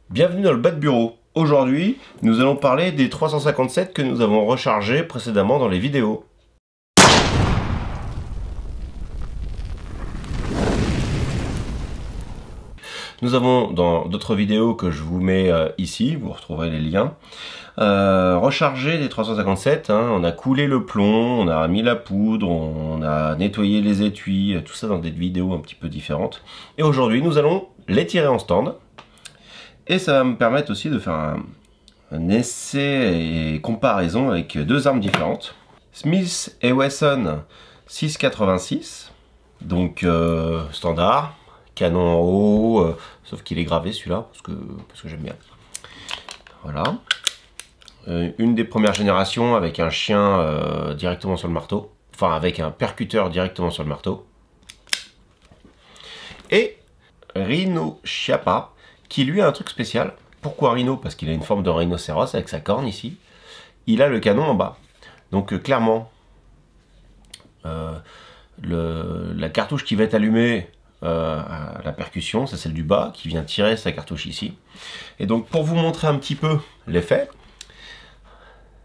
Bienvenue dans le bas de bureau. Aujourd'hui, nous allons parler des 357 que nous avons rechargés précédemment dans les vidéos. Nous avons dans d'autres vidéos que je vous mets ici, vous retrouverez les liens, rechargé des 357, on a coulé le plomb, on a mis la poudre, on a nettoyé les étuis, tout ça dans des vidéos un petit peu différentes. Et aujourd'hui, nous allons les tirer en stand. Et ça va me permettre aussi de faire un essai et comparaison avec deux armes différentes. Smith & Wesson 6,86, donc standard, canon en haut, sauf qu'il est gravé celui-là, parce que j'aime bien. Voilà. Une des premières générations avec un chien directement sur le marteau, enfin avec un percuteur directement sur le marteau. Et Rhino Chiappa, qui lui a un truc spécial. Pourquoi Rhino? Parce qu'il a une forme de rhinocéros avec sa corne ici. Il a le canon en bas. Donc clairement, la cartouche qui va être allumée à la percussion, c'est celle du bas, qui vient tirer sa cartouche ici. Et donc pour vous montrer un petit peu l'effet,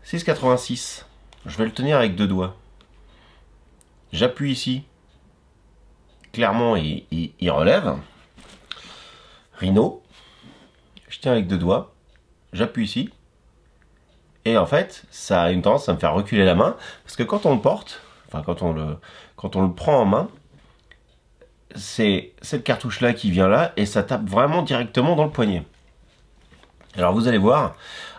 6,86, je vais le tenir avec deux doigts. J'appuie ici. Clairement, il relève. Rhino. Je tiens avec deux doigts, j'appuie ici, et en fait, ça a une tendance à me faire reculer la main, parce que quand on le porte, enfin quand on le prend en main, c'est cette cartouche-là qui vient là, et ça tape vraiment directement dans le poignet. Alors vous allez voir,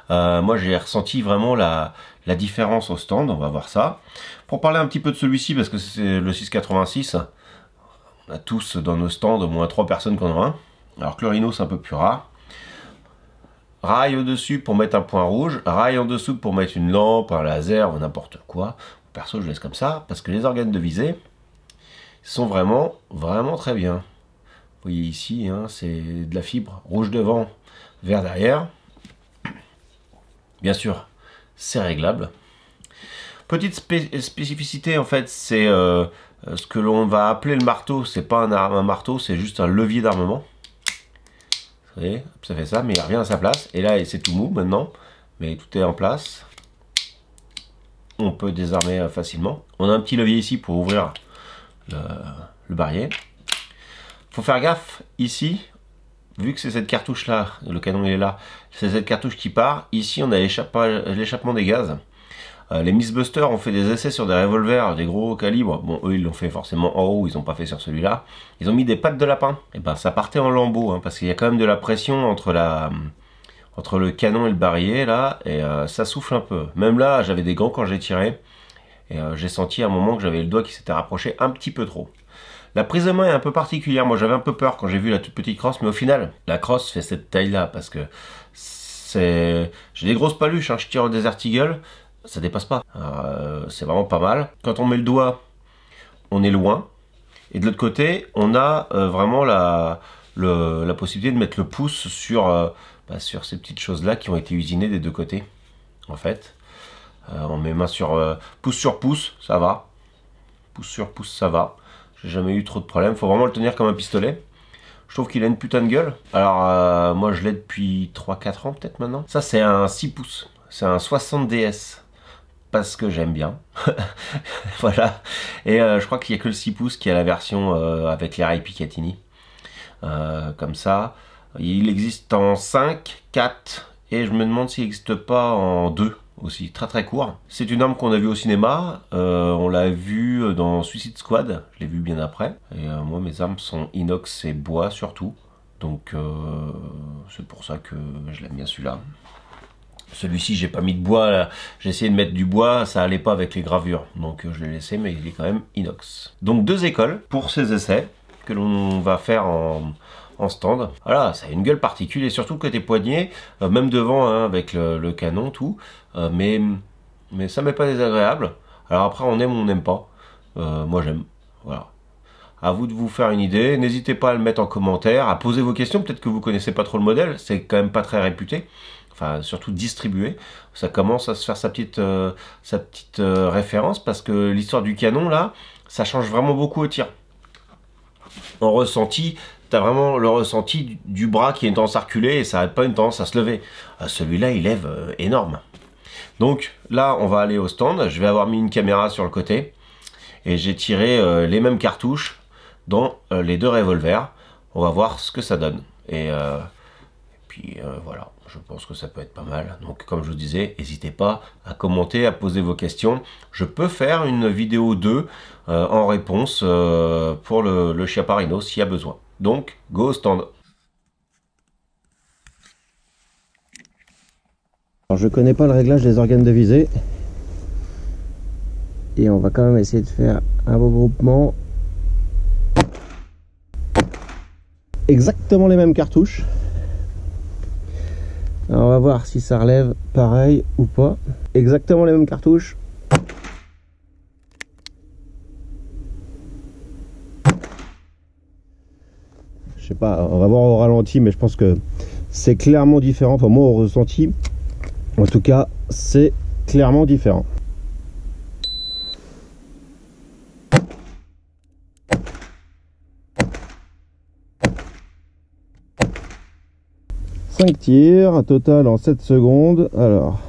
moi j'ai ressenti vraiment la différence au stand, on va voir ça. Pour parler un petit peu de celui-ci, parce que c'est le 6,86, on a tous dans nos stands au moins 3 personnes qui en ont un, alors que le Rhino c'est un peu plus rare. Rail au-dessus pour mettre un point rouge, rail en dessous pour mettre une lampe, un laser ou n'importe quoi. Perso, je laisse comme ça, parce que les organes de visée sont vraiment très bien. Vous voyez ici, c'est de la fibre rouge devant, vert derrière. Bien sûr, c'est réglable. Petite spécificité, en fait, c'est ce que l'on va appeler le marteau. C'est pas un marteau, c'est juste un levier d'armement. Vous voyez, ça fait ça, mais il revient à sa place. Et là, c'est tout mou maintenant, mais tout est en place. On peut désarmer facilement. On a un petit levier ici pour ouvrir le barillet. Faut faire gaffe ici, vu que c'est cette cartouche là, le canon il est là, c'est cette cartouche qui part. Ici, on a l'échappement des gaz. Les Mythbusters ont fait des essais sur des revolvers, des gros calibres. Bon, eux, ils l'ont fait forcément en haut, ils n'ont pas fait sur celui-là. Ils ont mis des pattes de lapin. Et ben, ça partait en lambeaux, parce qu'il y a quand même de la pression entre le canon et le barillet, là, et ça souffle un peu. Même là, j'avais des gants quand j'ai tiré, et j'ai senti à un moment que j'avais le doigt qui s'était rapproché un petit peu trop. La prise de main est un peu particulière. Moi, j'avais un peu peur quand j'ai vu la toute petite crosse, mais au final, la crosse fait cette taille-là, parce que j'ai des grosses paluches, je tire au Desert Eagle, ça dépasse pas. C'est vraiment pas mal. Quand on met le doigt, on est loin. Et de l'autre côté, on a vraiment la possibilité de mettre le pouce sur ces petites choses-là qui ont été usinées des deux côtés. En fait, on met main sur pouce, ça va. Pouce sur pouce, ça va. J'ai jamais eu trop de problèmes. Faut vraiment le tenir comme un pistolet. Je trouve qu'il a une putain de gueule. Alors, moi, je l'ai depuis 3-4 ans peut-être maintenant. Ça, c'est un 6 pouces. C'est un 60 DS. Parce que j'aime bien. Voilà. Et je crois qu'il n'y a que le 6 pouces qui a la version avec les rails Picatinny. Comme ça. Il existe en 5, 4 et je me demande s'il n'existe pas en 2 aussi. Très très court. C'est une arme qu'on a vue au cinéma. On l'a vue dans Suicide Squad. Je l'ai vue bien après. Et moi mes armes sont inox et bois surtout. Donc c'est pour ça que je l'aime bien celui-là. Celui-ci, j'ai pas mis de bois, j'ai essayé de mettre du bois, ça allait pas avec les gravures, donc je l'ai laissé, mais il est quand même inox. Donc deux écoles pour ces essais que l'on va faire en stand. Voilà, ça a une gueule particulière, surtout côté poignet, même devant avec le canon, tout, mais ça m'est pas désagréable. Alors après, on aime ou on n'aime pas. Moi, j'aime. Voilà. À vous de vous faire une idée. N'hésitez pas à le mettre en commentaire, à poser vos questions. Peut-être que vous connaissez pas trop le modèle, c'est quand même pas très réputé. Enfin, surtout distribué. Ça commence à se faire sa petite référence parce que l'histoire du canon là, ça change vraiment beaucoup au tir. En ressenti, tu as vraiment le ressenti du bras qui a une tendance à reculer et ça n'arrête pas une tendance à se lever. Celui-là, il lève énorme. Donc là, on va aller au stand. Je vais avoir mis une caméra sur le côté et j'ai tiré les mêmes cartouches dans les deux revolvers. On va voir ce que ça donne. Et puis voilà, je pense que ça peut être pas mal. Donc comme je vous disais, n'hésitez pas à commenter, à poser vos questions. Je peux faire une vidéo 2 en réponse pour le Schiaparino s'il y a besoin. Donc, go au stand. Alors je connais pas le réglage des organes de visée. Et on va quand même essayer de faire un beau groupement. Exactement les mêmes cartouches. Alors on va voir si ça relève pareil ou pas. Exactement les mêmes cartouches. Je sais pas, on va voir au ralenti, mais je pense que c'est clairement différent. Enfin moi au ressenti, en tout cas, c'est clairement différent. Cinq tirs, un total en 7 secondes. Alors.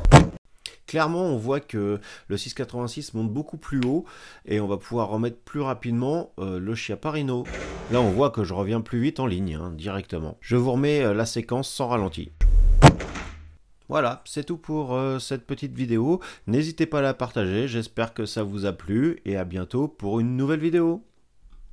Clairement, on voit que le 686 monte beaucoup plus haut et on va pouvoir remettre plus rapidement le Schiaparino. Là, on voit que je reviens plus vite en ligne, hein, directement. Je vous remets la séquence sans ralenti. Voilà, c'est tout pour cette petite vidéo. N'hésitez pas à la partager, j'espère que ça vous a plu et à bientôt pour une nouvelle vidéo.